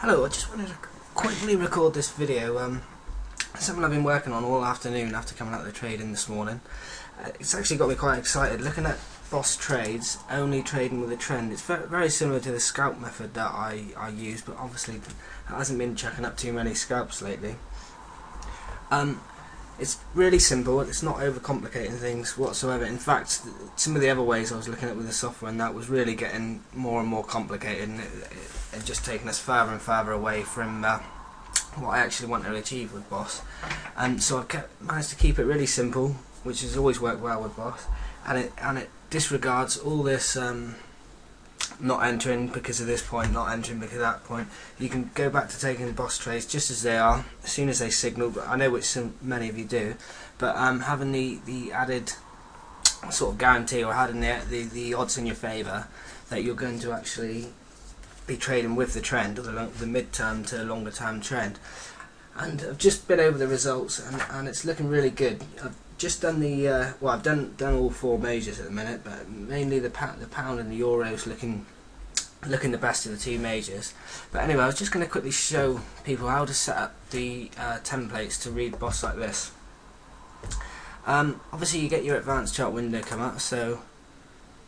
Hello, I just wanted to quickly record this video. Something I've been working on all afternoon after coming out of the trading this morning. It's actually got me quite excited. Looking at Boss Trades, only trading with a trend. It's very similar to the scalp method that I use, but obviously it hasn't been chucking up too many scalps lately. It's really simple. It's not overcomplicating things whatsoever. In fact, some of the other ways I was looking at with the software and that was really getting more and more complicated, and just taking us further and further away from what I actually want to achieve with Boss. And so I've managed to keep it really simple, which has always worked well with Boss, and it disregards all this not entering because of this point, not entering because of that point. You can go back to taking the Boss trades just as they are, as soon as they signal. But I know which many of you do, but having the added sort of guarantee, or having the odds in your favour that you're going to actually be trading with the trend, or the mid-term to longer term trend. And I've just been over the results, and it's looking really good. I've just done the well, I've done all four majors at the minute, but mainly the pound and the euros looking the best of the two majors. But anyway, I was just going to quickly show people how to set up the templates to read Boss like this. Obviously you get your advanced chart window come up, so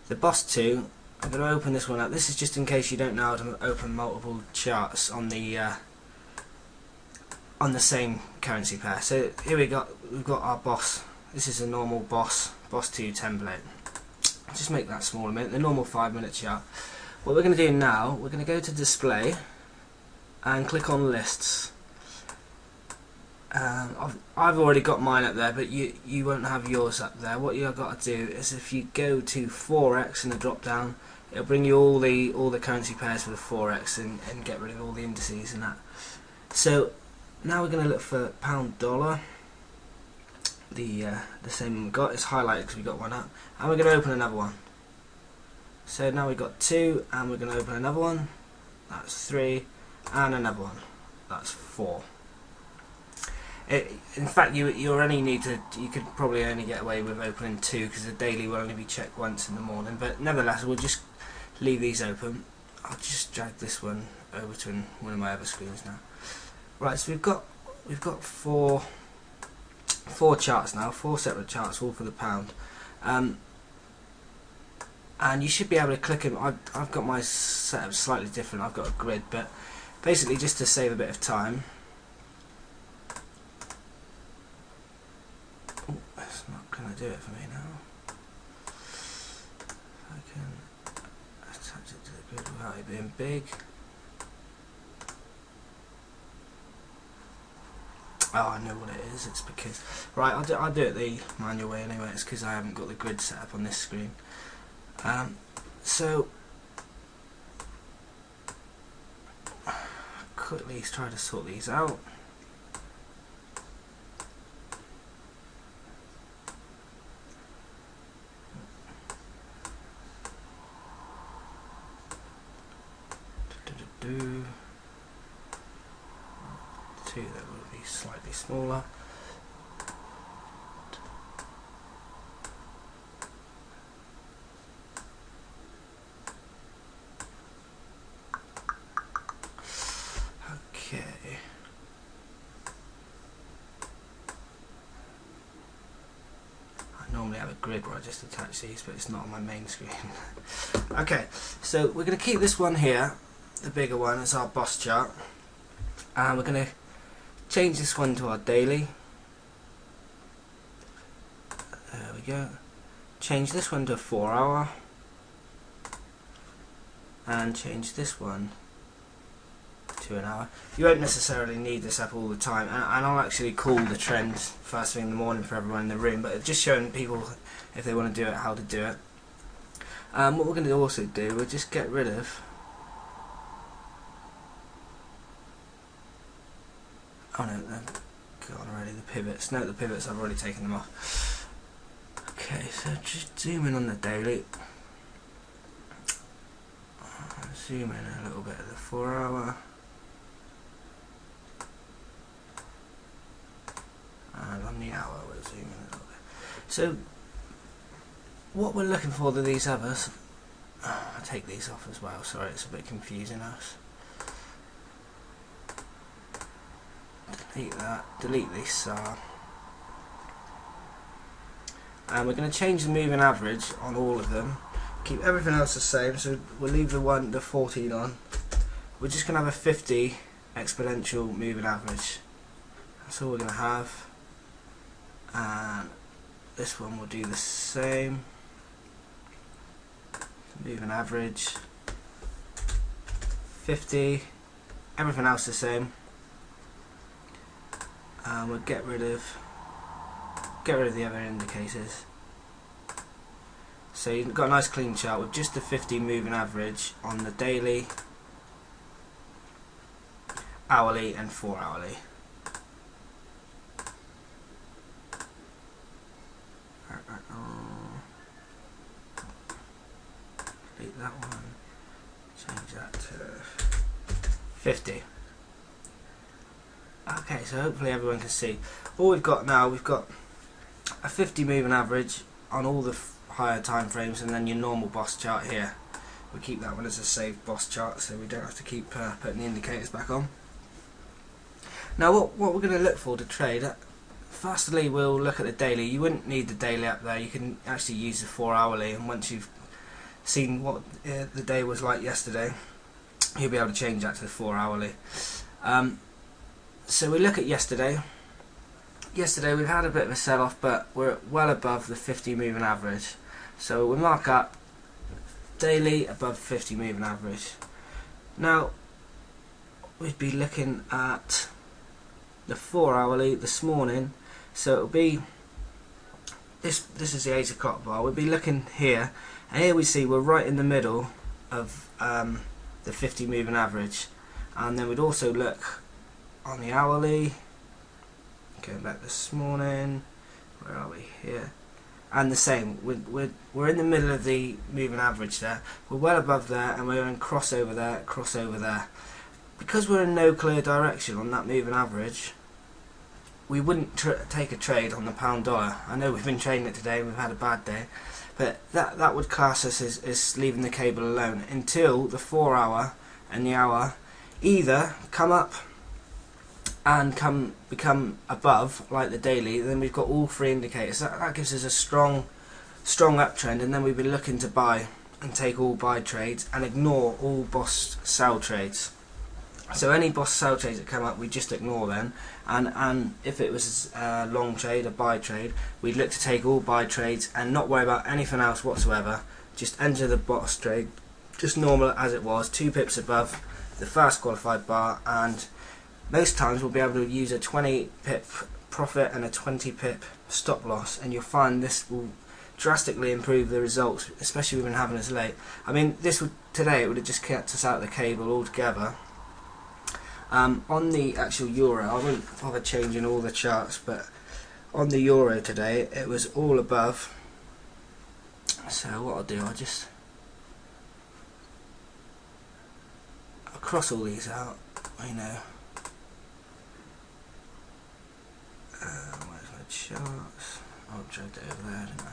the Boss 2, I'm going to open this one up. This is just in case you don't know how to open multiple charts on the same currency pair. So here we've got our Boss. This is a normal Boss 2 template. Just make that small a minute, the normal 5-minute chart. What we're going to do now, we're going to go to display and click on lists. I've already got mine up there, but you won't have yours up there. What you've got to do is, if you go to Forex in the drop down, it'll bring you all the currency pairs for the Forex and get rid of all the indices and that. So now we're going to look for pound dollar. The same one we got is highlighted because we got one up, and we're going to open another one. So now we've got 2, and we're going to open another one. That's 3, and another one. That's 4. In fact, you only need to. You could probably only get away with opening 2 because the daily will only be checked once in the morning. But nevertheless, we'll just leave these open. I'll just drag this one over to one of my other screens now. Right, so we've got four charts now, 4 separate charts, all for the pound. And you should be able to click them. I've got my setup slightly different. I've got a grid, but basically just to save a bit of time. Oh, it's not going to do it for me now. I can attach it to the grid without it being big. Oh, I know what it is. It's because, right, I'll do it the manual way anyway. It's because I haven't got the grid set up on this screen. So quickly try to sort these out. Two that will be slightly smaller. Okay. I normally have a grid where I just attach these, but it's not on my main screen. Okay, so we're going to keep this one here, the bigger one, as our Boss chart, and we're going to change this one to our daily. There we go. Change this one to 4-hour, and change this one to an hour. You won't necessarily need this up all the time, and I'll actually call the trend first thing in the morning for everyone in the room, but just showing people, if they want to do it, how to do it. What we're going to also do, we'll just get rid of oh no, they've gone already, the pivots. No, the pivots, I've already taken them off. Okay, so just zoom in on the daily. Zoom in a little bit of the 4-hour. And on the hour we'll zoom in a little bit. So what we're looking for to these others, I'll take these off as well, sorry it's a bit confusing us. delete that, delete this and we're going to change the moving average on all of them, keep everything else the same, so we'll leave the 14 on. We're just going to have a 50 exponential moving average. That's all we're going to have, and this one will do the same. Moving average 50, everything else the same, and we'll get rid of the other indicators. So you've got a nice clean chart with just the 50 moving average on the daily, hourly and 4 hourly. Delete that one, change that to 50. Okay, so hopefully everyone can see. All we've got now, we've got a 50 moving average on all the higher time frames, and then your normal boss chart here. We keep that one as a saved boss chart, so we don't have to keep putting the indicators back on. Now what we're going to look for to trade, firstly we'll look at the daily. You wouldn't need the daily up there, you can actually use the 4 hourly, and once you've seen what the day was like yesterday, you'll be able to change that to the 4 hourly. So we look at yesterday. Yesterday we've had a bit of a sell-off, but we're well above the 50 moving average. So we mark up daily above 50 moving average. Now we'd be looking at the 4 hourly this morning. So it'll be this is the 8 o'clock bar. We'll be looking here, and here we see we're right in the middle of the 50 moving average. And then we'd also look on the hourly. Going back this morning, where are we here? And the same, we're in the middle of the moving average there. We're well above there, and we're in crossover there, crossover there. Because we're in no clear direction on that moving average, we wouldn't take a trade on the pound dollar. I know we've been trading it today, we've had a bad day, but that would class us as leaving the cable alone until the 4 hour and the hour either come up and become above like the daily. Then we've got all three indicators. That gives us a strong uptrend, and then we've been looking to buy and take all buy trades and ignore all boss sell trades. So any boss sell trades that come up, we just ignore them, and if it was a long trade, a buy trade, we'd look to take all buy trades and not worry about anything else whatsoever. Just enter the boss trade just normal as it was, 2 pips above the first qualified bar, and most times we'll be able to use a 20 pip profit and a 20 pip stop loss, and you'll find this will drastically improve the results, especially when having us late. I mean, today it would have just kept us out of the cable altogether. On the actual euro, I wouldn't bother changing all the charts, but on the euro today it was all above. So what I'll do, I'll cross all these out, you know. Where's my charts? Oh, I dragged it over there, didn't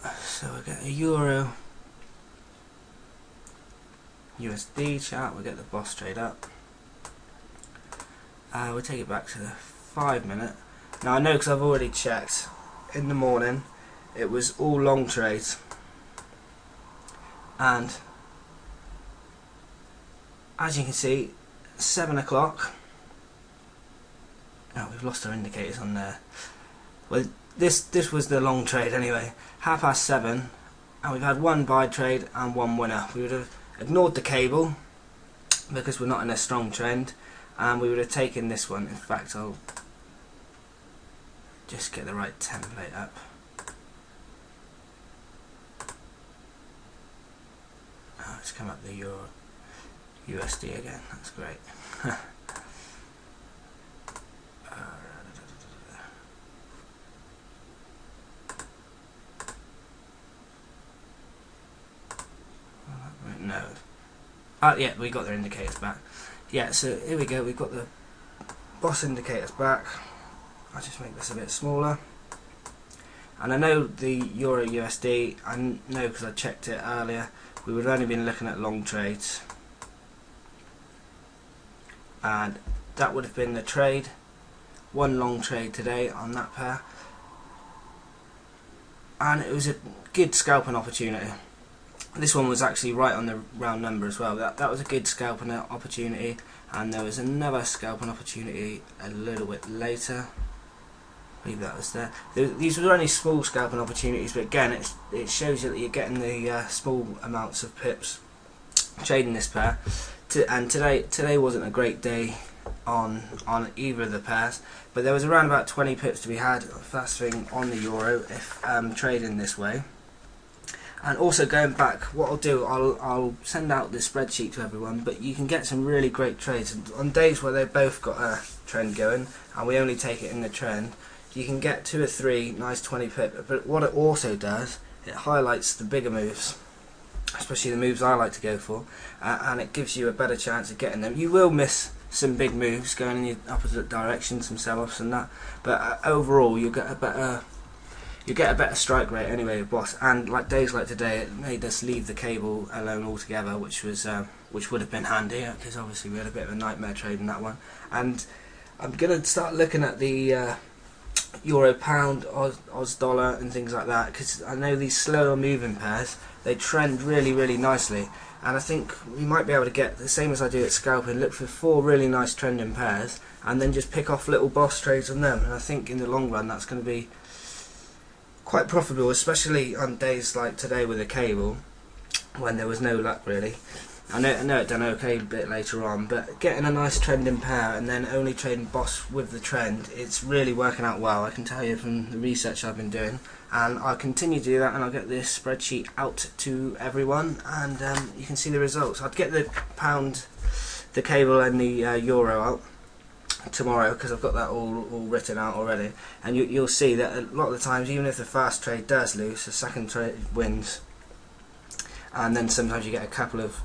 I? So we get a euro USD chart, we'll get the boss trade up. We'll take it back to the 5 minute. Now I know, because I've already checked in the morning, it was all long trades, and as you can see, 7 o'clock. Oh, we've lost our indicators on there. Well, this was the long trade anyway. 7:30, and we've had 1 buy trade and 1 winner. We would have ignored the cable because we're not in a strong trend, and we would have taken this one. In fact, I'll just get the right template up. Oh, it's come up the euro USD again. That's great. No. Yeah, we got their indicators back. Yeah, so here we go. We've got the boss indicators back. I'll just make this a bit smaller. And I know the Euro USD, I know because I checked it earlier, we would have only been looking at long trades. and that would have been the trade. One long trade today on that pair, and it was a good scalping opportunity. This one was actually right on the round number as well. That was a good scalping opportunity, and there was another scalping opportunity a little bit later. I believe that was there. These were only small scalping opportunities, but again, it shows you that you're getting the small amounts of pips trading this pair. And today wasn't a great day on either of the pairs, but there was around about 20 pips to be had first thing on the euro if trading this way. And also going back, what I'll do, I'll send out this spreadsheet to everyone, but you can get some really great trades. And on days where they've both got a trend going and we only take it in the trend, you can get 2 or 3 nice 20 pip. But what it also does, it highlights the bigger moves, especially the moves I like to go for, and it gives you a better chance of getting them. You will miss some big moves going in the opposite direction, some sell-offs and that, but overall you get a better strike rate anyway with Boss. And like days like today, it made us leave the cable alone altogether, which would have been handy, because obviously we had a bit of a nightmare trade in that one. And I'm gonna start looking at the euro pound, Oz dollar and things like that, because I know these slower moving pairs, they trend really nicely, and I think we might be able to get the same as I do at scalping, look for 4 really nice trending pairs and then just pick off little boss trades on them. And I think in the long run that's going to be quite profitable, especially on days like today with the cable when there was no luck really. I know it done okay a bit later on, but getting a nice trending pair and then only trading boss with the trend, it's really working out well, I can tell you from the research I've been doing. And I'll continue to do that, and I'll get this spreadsheet out to everyone, and you can see the results. I'd get the pound, the cable and the euro out tomorrow, because I've got that all written out already, and you'll see that a lot of the times, even if the first trade does lose, the second trade wins, and then sometimes you get a couple of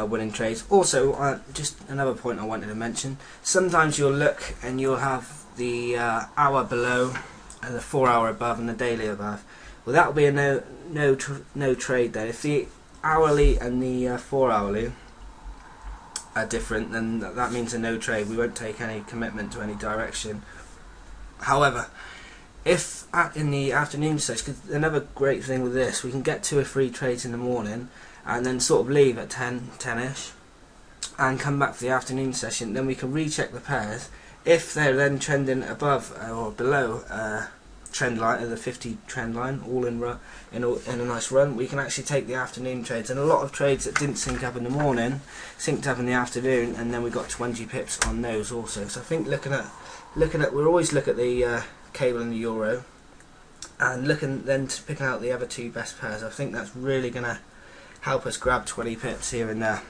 winning trades. Also, just another point I wanted to mention, sometimes you'll look and you'll have the hour below and the 4 hour above and the daily above. Well, that'll be a no trade there. If the hourly and the 4 hourly are different, then that means a no trade. We won't take any commitment to any direction. However, if in the afternoon session, because another great thing with this, we can get 2 or 3 trades in the morning and then sort of leave at 10ish and come back for the afternoon session. Then we can recheck the pairs. If they're then trending above or below trend line, the 50 trend line, all in a nice run, we can actually take the afternoon trades. And a lot of trades that didn't sync up in the morning synced up in the afternoon, and then we got 20 pips on those also. So I think looking at we'll always look at the cable and the euro, and looking then to picking out the other 2 best pairs. I think that's really gonna help us grab 20 pips here and there,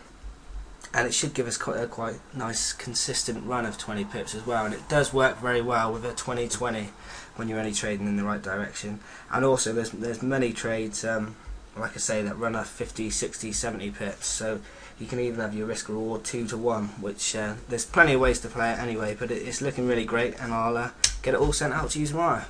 and it should give us quite nice consistent run of 20 pips as well. And it does work very well with a 20-20 when you're only trading in the right direction. And also there's many trades like I say that run a 50, 60, 70 pips, so you can even have your risk reward 2 to 1, which there's plenty of ways to play it anyway, but it's looking really great, and I'll get it all sent out to you tomorrow.